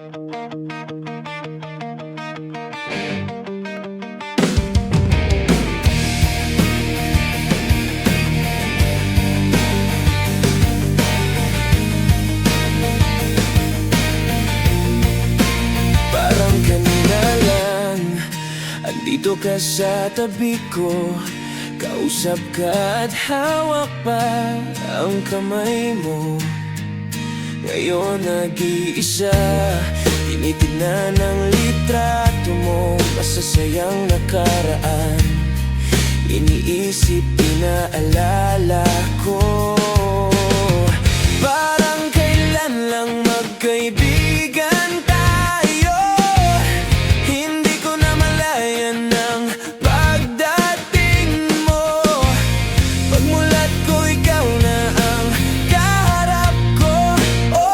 Parang kanina lang andito ka sa tabi ko, kausap ka at hawak pa ang kamay mo. Ngayon nag-iisa, tinitignan ang litrato mo, masasayang nakaraan. Iniisip, inaalala ko, parang kailan lang magkaibigan tayo. Hindi ko namalayan ang pagdating mo. Pagmulat ko, ikaw na ang kaharap ko.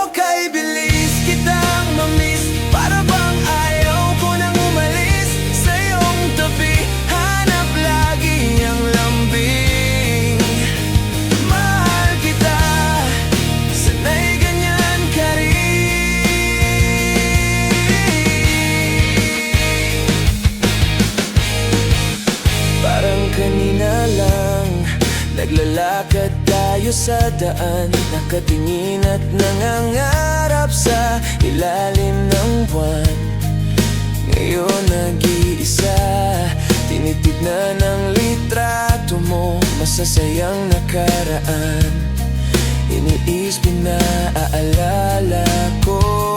Okay, bilis kitang mamiss, para bang ayaw ko nang umalis sa iyong tabi. Hanap lagi ang lambing. Mahal kita, sanay ganyan ka rin. Parang kanina lang naglalakad tayo sa daan, nakatingin at nangangarap sa ilalim ng buwan. Ngayon nag-iisa, tinitignan ang litrato mo, masasayang nakaraan. Iniisip, naaalala ko.